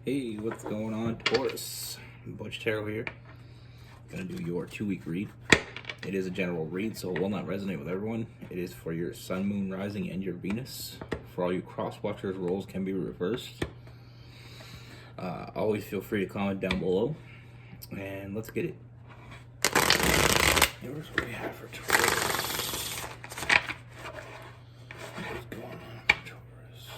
Hey, what's going on, Taurus? Butch Tarot here. Gonna do your 2-week read. It is a general read, so it will not resonate with everyone. It is for your Sun, Moon, Rising, and your Venus. For all you cross-watchers, roles can be reversed. Always feel free to comment down below. And let's get it. Here's what we have for Taurus. What's going on for Taurus?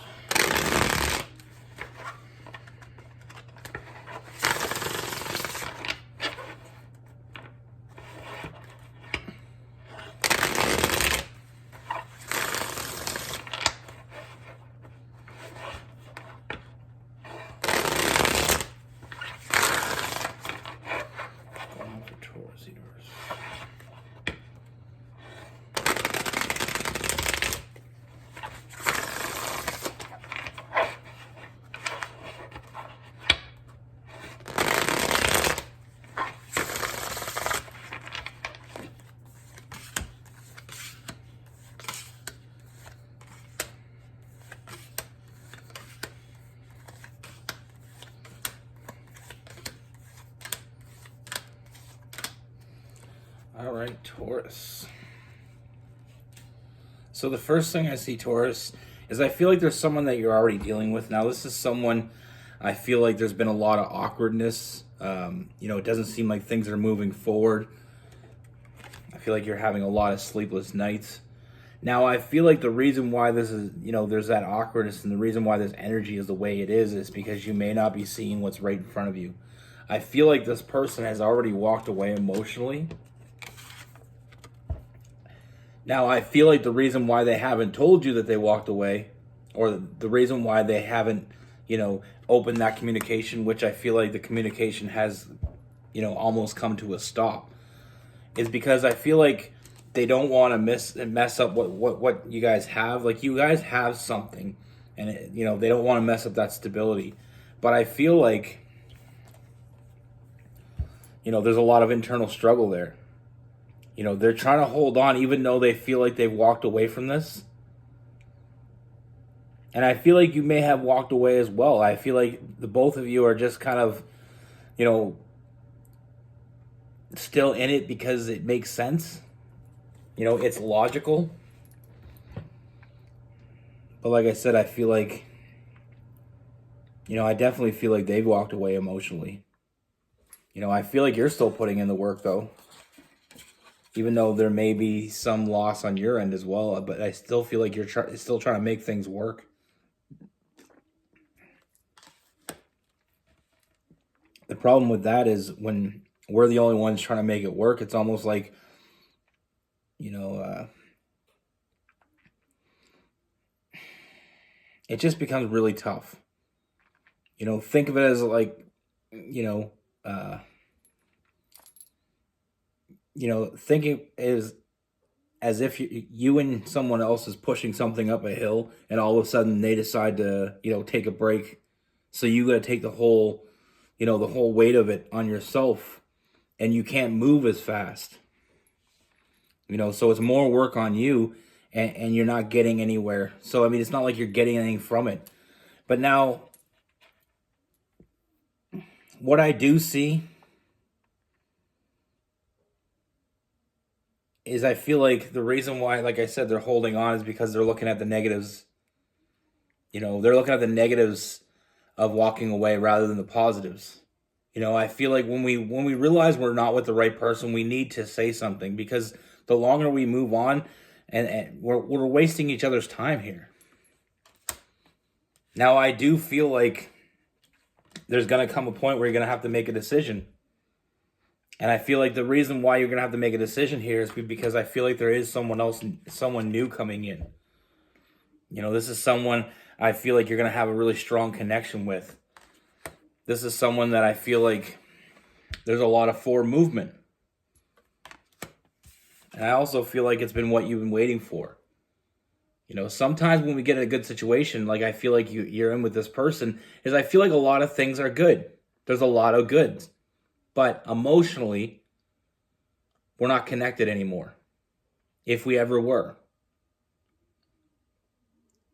Taurus universe. All right, Taurus. So the first thing I see, Taurus, is I feel like there's someone that you're already dealing with. Now, this is someone I feel like there's been a lot of awkwardness. It doesn't seem like things are moving forward. I feel like you're having a lot of sleepless nights. Now, I feel like the reason why this is, there's that awkwardness and the reason why this energy is the way it is because you may not be seeing what's right in front of you. I feel like this person has already walked away emotionally. Now, I feel like the reason why they haven't told you that they walked away, or the reason why they haven't, opened that communication, which I feel like the communication has, almost come to a stop, is because I feel like they don't want to mess up what you guys have. Like, you guys have something, and they don't want to mess up that stability. But I feel like, there's a lot of internal struggle there. They're trying to hold on even though they feel like they've walked away from this. And I feel like you may have walked away as well. I feel like the both of you are just kind of, still in it because it makes sense. It's logical. But like I said, I feel like, I definitely feel like they've walked away emotionally. I feel like you're still putting in the work, though. Even though there may be some loss on your end as well, but I still feel like you're still trying to make things work. The problem with that is when we're the only ones trying to make it work, it's almost like, it just becomes really tough. Think of it as like, thinking is as if you and someone else is pushing something up a hill, and all of a sudden they decide to, take a break. So you got to take the whole weight of it on yourself, and you can't move as fast. So it's more work on you, and you're not getting anywhere. So, I mean, it's not like you're getting anything from it. But now, what I do see is I feel like the reason why, like I said, they're holding on is because they're looking at the negatives. They're looking at the negatives of walking away rather than the positives. I feel like when we realize we're not with the right person, we need to say something, because the longer we move on, and we're wasting each other's time here. Now, I do feel like there's going to come a point where you're going to have to make a decision. And I feel like the reason why you're going to have to make a decision here is because I feel like there is someone new coming in. This is someone I feel like you're going to have a really strong connection with. This is someone that I feel like there's a lot of forward movement. And I also feel like it's been what you've been waiting for. Sometimes when we get in a good situation, like I feel like you're in with this person, is I feel like a lot of things are good. There's a lot of goods. But emotionally, we're not connected anymore, if we ever were.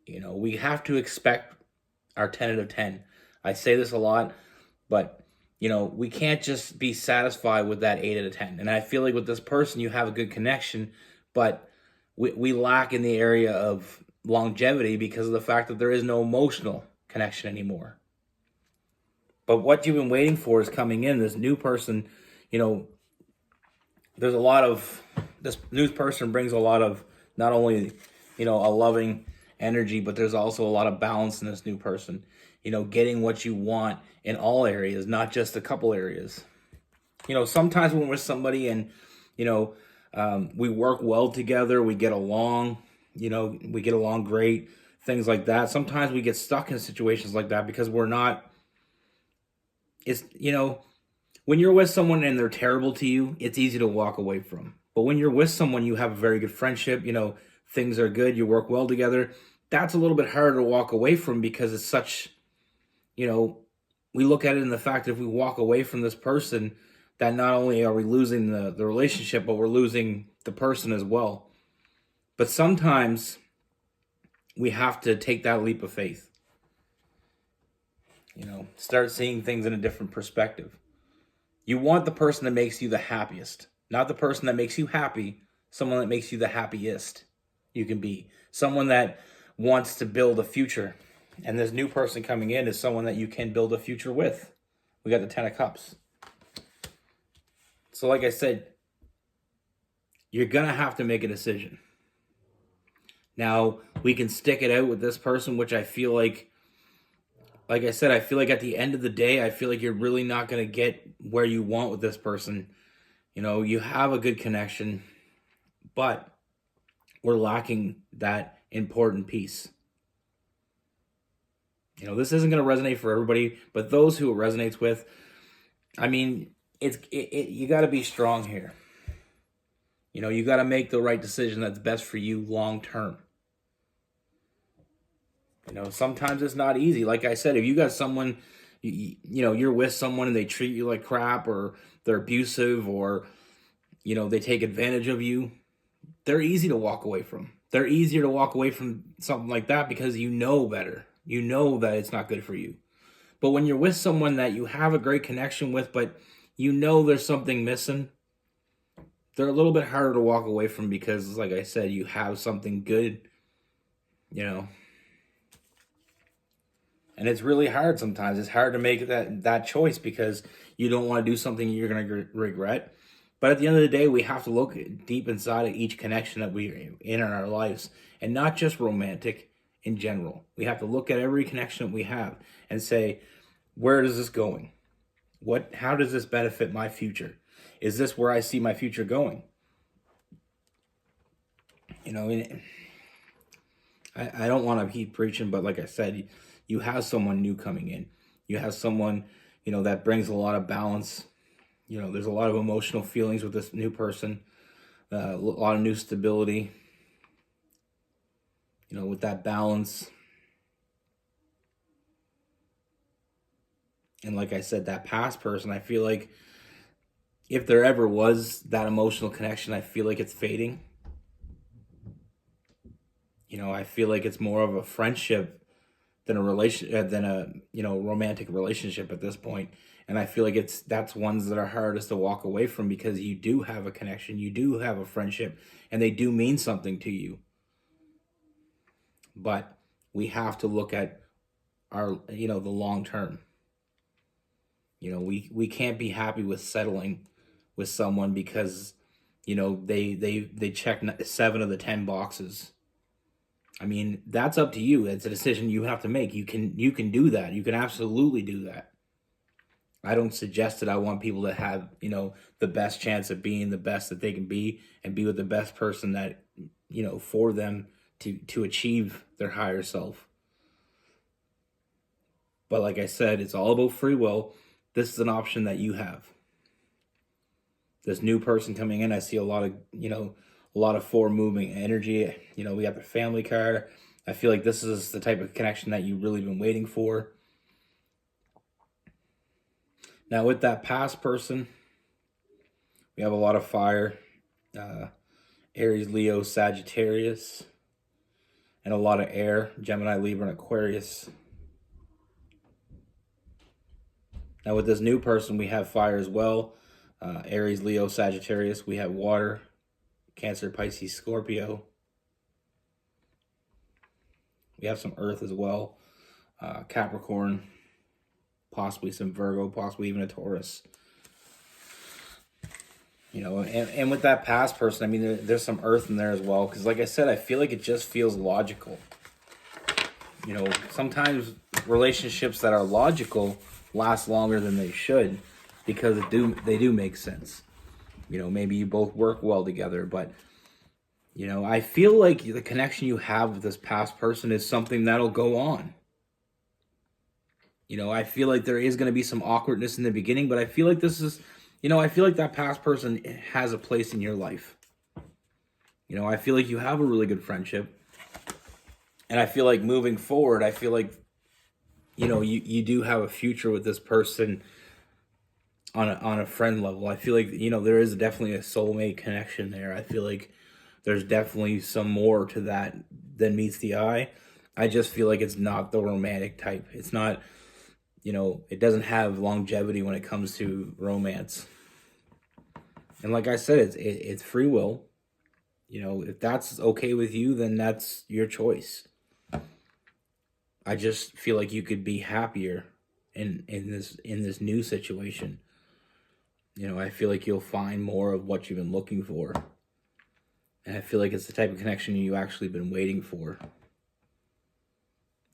We have to expect our 10 out of 10. I say this a lot, but we can't just be satisfied with that 8 out of 10. And I feel like with this person, you have a good connection, but we lack in the area of longevity because of the fact that there is no emotional connection anymore. But what you've been waiting for is coming in. This new person, there's a lot of, this new person brings a lot of not only, a loving energy, but there's also a lot of balance in this new person. Getting what you want in all areas, not just a couple areas. Sometimes when we're with somebody and, we work well together, we get along, we get along great, things like that. Sometimes we get stuck in situations like that because we're not, when you're with someone and they're terrible to you, it's easy to walk away from. But when you're with someone, you have a very good friendship, things are good, you work well together. That's a little bit harder to walk away from because it's such, we look at it in the fact that if we walk away from this person, that not only are we losing the relationship, but we're losing the person as well. But sometimes we have to take that leap of faith. Start seeing things in a different perspective. You want the person that makes you the happiest, not the person that makes you happy, someone that makes you the happiest you can be. Someone that wants to build a future. And this new person coming in is someone that you can build a future with. We got the 10 of Cups. So like I said, you're going to have to make a decision. Now, we can stick it out with this person, which I feel like I said, I feel like at the end of the day, I feel like you're really not going to get where you want with this person. You have a good connection, but we're lacking that important piece. This isn't going to resonate for everybody, but those who it resonates with, you got to be strong here. You got to make the right decision that's best for you long term. Sometimes it's not easy. Like I said, if you got someone, you're with someone and they treat you like crap, or they're abusive, or, they take advantage of you, they're easy to walk away from. They're easier to walk away from something like that because you know better. You know that it's not good for you. But when you're with someone that you have a great connection with, but there's something missing, they're a little bit harder to walk away from because, like I said, you have something good, And it's really hard sometimes. It's hard to make that choice because you don't want to do something you're going to regret. But at the end of the day, we have to look deep inside of each connection that we're in our lives, and not just romantic in general. We have to look at every connection that we have and say, where is this going? How does this benefit my future? Is this where I see my future going? I don't want to keep preaching, but like I said, you have someone new coming in. You have someone, that brings a lot of balance. There's a lot of emotional feelings with this new person, a lot of new stability, with that balance. And like I said, that past person, I feel like if there ever was that emotional connection, I feel like it's fading. I feel like it's more of a friendship than a romantic relationship at this point. And I feel like that's ones that are hardest to walk away from because you do have a connection, you do have a friendship, and they do mean something to you. But we have to look at our, the long term. We can't be happy with settling with someone because, they check 7 of the 10 boxes. That's up to you. It's a decision you have to make. You can do that. You can absolutely do that. I don't suggest that I want people to have, the best chance of being the best that they can be and be with the best person that, for them to achieve their higher self. But like I said, it's all about free will. This is an option that you have. This new person coming in, I see a lot of forward moving energy. We got the family card. I feel like this is the type of connection that you've really been waiting for. Now with that past person, we have a lot of fire. Aries, Leo, Sagittarius. And a lot of air, Gemini, Libra, and Aquarius. Now with this new person, we have fire as well. Aries, Leo, Sagittarius. We have water, Cancer, Pisces, Scorpio. We have some earth as well. Capricorn, possibly some Virgo, possibly even a Taurus. You know, and with that past person, I mean, there's some earth in there as well. Because like I said, I feel like it just feels logical. You know, sometimes relationships that are logical last longer than they should because they do make sense. You know, maybe you both work well together, but, you know, I feel like the connection you have with this past person is something that'll go on. You know, I feel like there is going to be some awkwardness in the beginning, but I feel like this is, you know, I feel like that past person has a place in your life. You know, I feel like you have a really good friendship. And I feel like moving forward, I feel like, you know, you do have a future with this person on a friend level. I feel like, you know, there is definitely a soulmate connection there. I feel like there's definitely some more to that than meets the eye. I just feel like it's not the romantic type. It's not, you know, it doesn't have longevity when it comes to romance. And like I said, it's free will. You know, if that's okay with you, then that's your choice. I just feel like you could be happier in this new situation. You know, I feel like you'll find more of what you've been looking for. And I feel like it's the type of connection you actually been waiting for.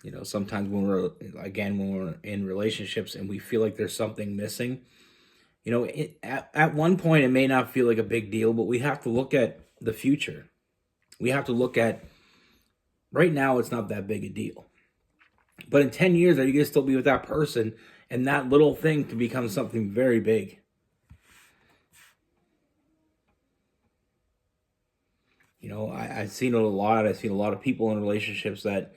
You know, sometimes when we're in relationships and we feel like there's something missing, you know, at one point it may not feel like a big deal, but we have to look at the future. We have to look at right now it's not that big a deal. But in 10 years, are you going to still be with that person? And that little thing can become something very big. You know, I've seen it a lot. I've seen a lot of people in relationships that,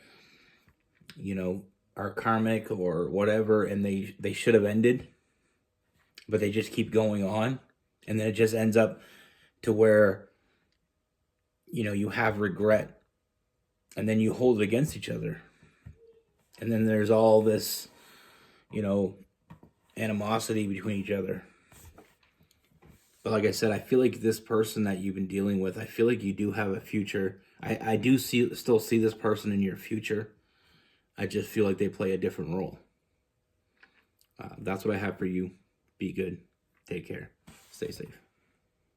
you know, are karmic or whatever, and they should have ended, but they just keep going on. And then it just ends up to where, you know, you have regret. And then you hold it against each other. And then there's all this, you know, animosity between each other. But like I said, I feel like this person that you've been dealing with, I feel like you do have a future. I do still see this person in your future. I just feel like they play a different role. That's what I have for you. Be good. Take care. Stay safe.